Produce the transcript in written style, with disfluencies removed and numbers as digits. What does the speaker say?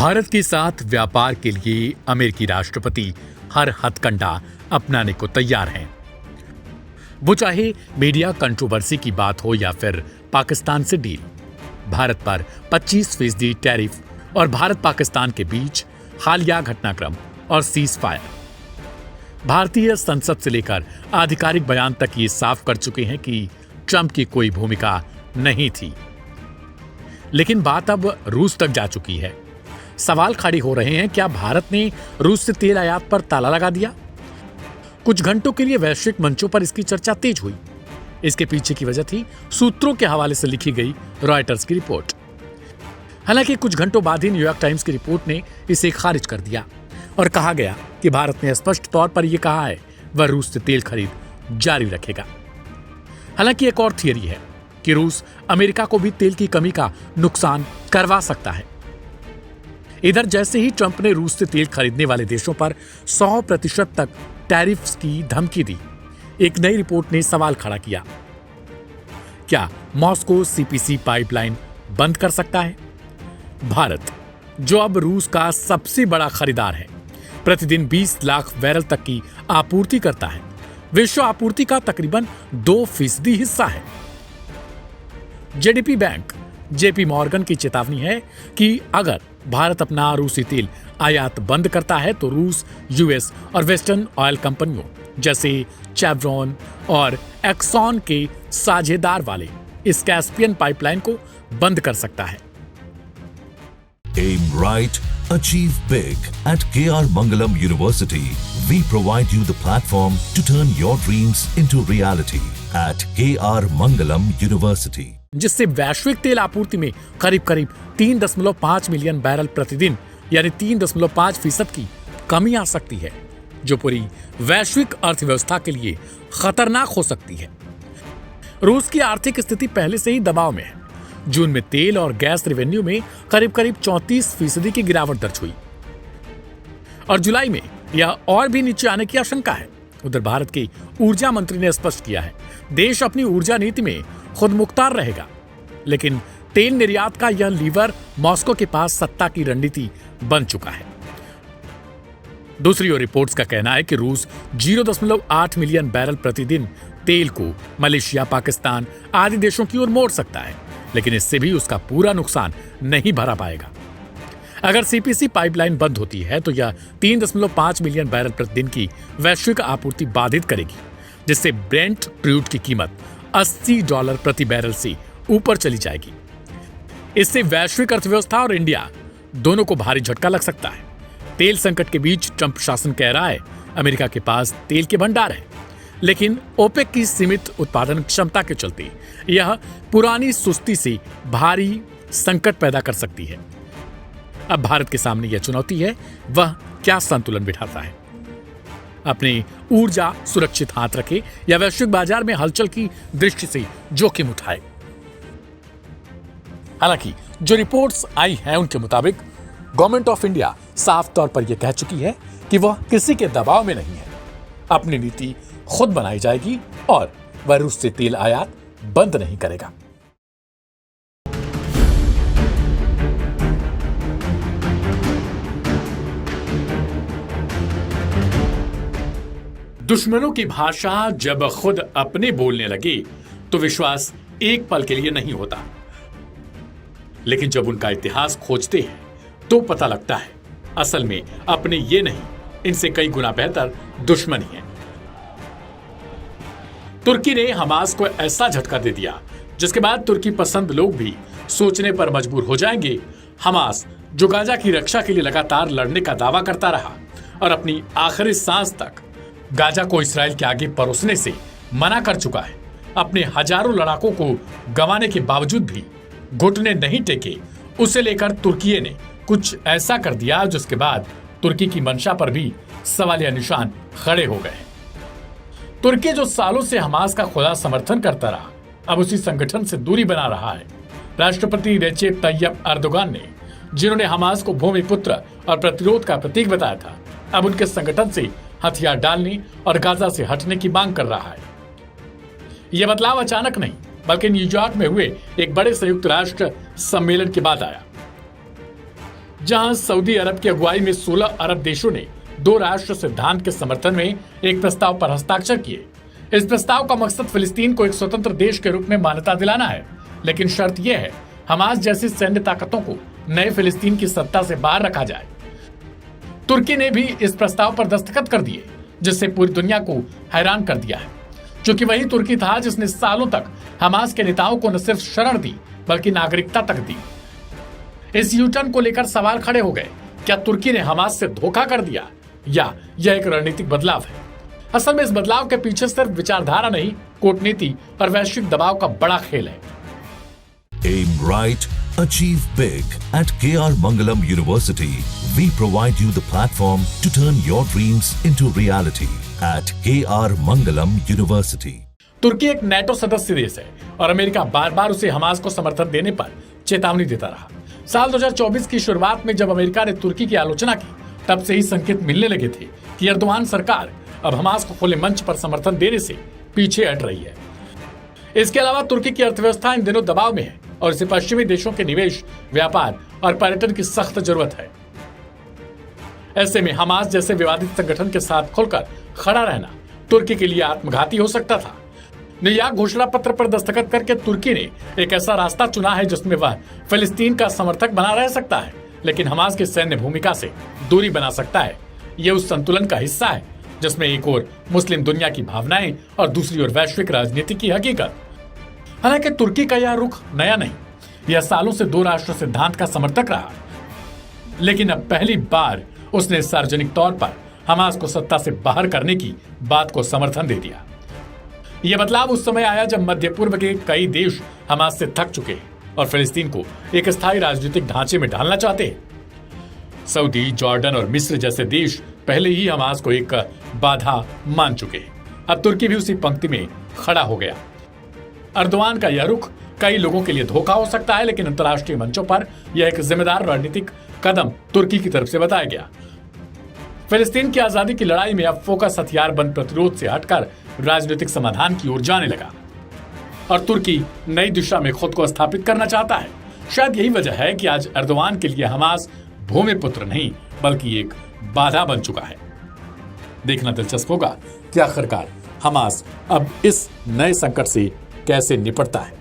भारत के साथ व्यापार के लिए अमेरिकी राष्ट्रपति हर हथकंडा अपनाने को तैयार हैं। वो चाहे मीडिया कंट्रोवर्सी की बात हो या फिर पाकिस्तान से डील, भारत पर 25% टैरिफ और भारत पाकिस्तान के बीच हालिया घटनाक्रम और सीज फायर। भारतीय संसद से लेकर आधिकारिक बयान तक ये साफ कर चुके हैं कि ट्रंप की कोई भूमिका नहीं थी। लेकिन बात अब रूस तक जा चुकी है। सवाल खड़े हो रहे हैं, क्या भारत ने रूस से तेल आयात पर ताला लगा दिया? कुछ घंटों के लिए वैश्विक मंचों पर इसकी चर्चा तेज हुई। इसके पीछे की वजह थी सूत्रों के हवाले से लिखी गई रॉयटर्स की रिपोर्ट। हालांकि कुछ घंटों बाद ही न्यूयॉर्क टाइम्स की रिपोर्ट ने इसे खारिज कर दिया और कहा गया कि भारत ने स्पष्ट तौर पर यह कहा है वह रूस से तेल खरीद जारी रखेगा। हालांकि एक और थियरी है कि रूस अमेरिका को भी तेल की कमी का नुकसान करवा सकता है। इधर जैसे ही ट्रंप ने रूस से तेल खरीदने वाले देशों पर 100% तक टैरिफ्स की धमकी दी, एक नई रिपोर्ट ने सवाल खड़ा किया। क्या मॉस्को सीपीसी पाइपलाइन बंद कर सकता है? भारत, जो अब रूस का सबसे बड़ा खरीदार है, प्रतिदिन 20 लाख बैरल तक की आपूर्ति करता है। विश्व आपूर्ति का तकरीबन 2% हिस्सा है। जेडीपी बैंक जेपी मॉर्गन की चेतावनी है कि अगर भारत अपना रूसी तेल आयात बंद करता है तो रूस यूएस और वेस्टर्न ऑयल कंपनियों जैसे चेवरॉन और एक्सॉन के साझेदार वाले इस कैस्पियन पाइपलाइन को बंद कर सकता है। Aim right, achieve big. At KR Mangalam University, we provide you the platform to turn your dreams into reality. At KR Mangalam University. जिससे वैश्विक तेल आपूर्ति में करीब 3.5 मिलियन बैरल प्रतिदिन यानी 3.5% की कमी आ सकती है, जो पूरी वैश्विक अर्थव्यवस्था के लिए खतरनाक हो सकती है। रूस की आर्थिक स्थिति पहले से ही दबाव में है। जून में तेल और गैस रेवेन्यू में करीब 34% की गिरावट दर्ज हुई और जुलाई में यह और भी नीचे आने की आशंका है। उधर भारत के ऊर्जा मंत्री ने स्पष्ट किया है, देश अपनी ऊर्जा नीति में खुद मुख्तार रहेगा, लेकिन तेल निर्यात का यह लीवर मॉस्को के पास सत्ता की रणनीति बन चुका है। दूसरी ओर रिपोर्ट्स का कहना है कि रूस 0.8 मिलियन बैरल प्रतिदिन तेल को मलेशिया, पाकिस्तान आदि देशों की ओर मोड़ सकता है, लेकिन इससे भी उसका पूरा नुकसान नहीं भरा पाएगा। अगर सीपीसी पाइपलाइन बंद होती है तो यह 3.5 मिलियन बैरल प्रतिदिन की वैश्विक आपूर्ति बाधित करेगी, जिससे ब्रेंट क्रूड की कीमत $80 प्रति बैरल से ऊपर चली जाएगी। इससे वैश्विक अर्थव्यवस्था और इंडिया दोनों को भारी झटका लग सकता है। तेल संकट के बीच ट्रंप शासन कह रहा है अमेरिका के पास तेल के भंडार है, लेकिन ओपेक की सीमित उत्पादन क्षमता के चलते यह पुरानी सुस्ती से भारी संकट पैदा कर सकती है। अब भारत के सामने यह चुनौती है, वह क्या संतुलन बिठाता है, अपनी ऊर्जा सुरक्षित हाथ रखे या वैश्विक बाजार में हलचल की दृष्टि से जोखिम उठाए। हालांकि जो रिपोर्ट्स आई हैं उनके मुताबिक गवर्नमेंट ऑफ इंडिया साफ तौर पर यह कह चुकी है कि वह किसी के दबाव में नहीं है, अपनी नीति खुद बनाई जाएगी और वह रूस से तेल आयात बंद नहीं करेगा। दुश्मनों की भाषा जब खुद अपने बोलने लगे तो विश्वास एक पल के लिए नहीं होता, लेकिन जब उनका इतिहास खोजते हैं तो पता लगता है असल में अपने ये नहीं, इनसे कई गुना बेहतर दुश्मन ही है। तुर्की ने हमास को ऐसा झटका दे दिया जिसके बाद तुर्की पसंद लोग भी सोचने पर मजबूर हो जाएंगे। हमास जो गाजा की रक्षा के लिए लगातार लड़ने का दावा करता रहा और अपनी आखिरी सांस तक गाजा को इसराइल के आगे परोसने से मना कर चुका है, अपने हजारों लड़ाकों को गंवाने के बावजूद भी घुटने नहीं टेके। उसे लेकर तुर्की ने कुछ ऐसा कर दिया जिसके बाद तुर्की की मंशा पर भी सवालिया निशान खड़े हो गए। तुर्की जो सालों से हमास का खुला समर्थन करता रहा, अब उसी संगठन से दूरी बना रहा है। राष्ट्रपति रेचेप तैयब अर्दोगान ने, जिन्होंने हमास को भूमिपुत्र और प्रतिरोध का प्रतीक बताया था, अब उनके संगठन से हथियार डालने और गाजा से हटने की मांग कर रहा है। यह बदलाव अचानक नहीं बल्कि न्यूयॉर्क में हुए एक बड़े संयुक्त राष्ट्र सम्मेलन के बाद आया। जहां सऊदी अरब की अगुवाई में 16 अरब देशों ने 2 राष्ट्र सिद्धांत के समर्थन में एक प्रस्ताव पर हस्ताक्षर किए। इस प्रस्ताव का मकसद फिलिस्तीन को एक स्वतंत्र देश के रूप में मान्यता दिलाना है, लेकिन शर्त यह है हमास जैसी सैन्य ताकतों को नए फिलिस्तीन की सत्ता से बाहर रखा जाए। तुर्की ने भी इस प्रस्ताव पर दस्तखत कर दिए, जिससे पूरी दुनिया को हैरान कर दिया है, क्योंकि वही तुर्की था जिसने सालों तक हमास के नेताओं को न सिर्फ शरण दी बल्कि नागरिकता तक दी। इस यूटर्न को लेकर सवाल खड़े हो गए, क्या तुर्की ने हमास से धोखा कर दिया या यह एक रणनीतिक बदलाव है? असल में इस बदलाव के पीछे सिर्फ विचारधारा नहीं, कूटनीति और वैश्विक दबाव का बड़ा खेल है। Aim right, achieve big. At KR Mangalam University, we provide you the platform to turn your dreams into reality. At KR Mangalam University. तुर्की एक नेटो सदस्य देश है और अमेरिका बार बार उसे हमास को समर्थन देने पर चेतावनी देता रहा। साल 2024 की शुरुआत में जब अमेरिका ने तुर्की की आलोचना की, तब से ही संकेत मिलने लगे थे कि एर्दोआन सरकार अब हमास को खुले मंच पर समर्थन देने से पीछे हट रही है। इसके अलावा तुर्की की अर्थव्यवस्था इन दिनों दबाव में है और इसे पश्चिमी देशों के निवेश, व्यापार और पर्यटन की सख्त जरूरत है। ऐसे में हमास जैसे विवादित संगठन के साथ खुलकर खड़ा रहना तुर्की के लिए आत्मघाती हो सकता था। न्यूयॉर्क घोषणा पत्र पर दस्तखत करके तुर्की ने एक ऐसा रास्ता चुना है जिसमें वह फिलिस्तीन का समर्थक बना रह सकता है, लेकिन हमास की सैन्य भूमिका से दूरी बना सकता है। यह उस संतुलन का हिस्सा है जिसमें एक ओर मुस्लिम दुनिया की भावनाएं और दूसरी ओर वैश्विक राजनीति की हकीकत। हालांकि तुर्की का यह रुख नया नहीं, यह सालों से 2 राष्ट्र सिद्धांत का समर्थक रहा, लेकिन अब पहली बार उसने सार्वजनिक तौर पर हमास को सत्ता से बाहर करने की बात को समर्थन दे दिया। यह बदलाव उस समय आया जब मध्य पूर्व के कई देश हमास से थक चुके और फिलिस्तीन को एक स्थायी राजनीतिक ढांचे में ढालना चाहते हैं। सऊदी, जॉर्डन और मिस्र जैसे देश पहले ही हमास को एक बाधा मान चुके हैं। अब तुर्की भी उसी पंक्ति में खड़ा हो गया। एर्दोआन का यह रुख कई लोगों के लिए धोखा हो सकता है, लेकिन अंतर्राष्ट्रीय मंचों पर यह एक जिम्मेदार रणनीतिक कदम तुर्की की तरफ से बताया गया। फिलिस्तीन की आजादी की लड़ाई में अब फोकस हथियारबंद प्रतिरोध से हटकर राजनीतिक समाधान की ओर जाने लगा और तुर्की नई दिशा में खुद को स्थापित करना चाहता है। शायद यही वजह है कि आज एर्दोआन के लिए हमास भूमिपुत्र नहीं बल्कि एक बाधा बन चुका है। देखना दिलचस्प होगा कि आखिरकार हमास अब इस नए संकट से कैसे निपटता है।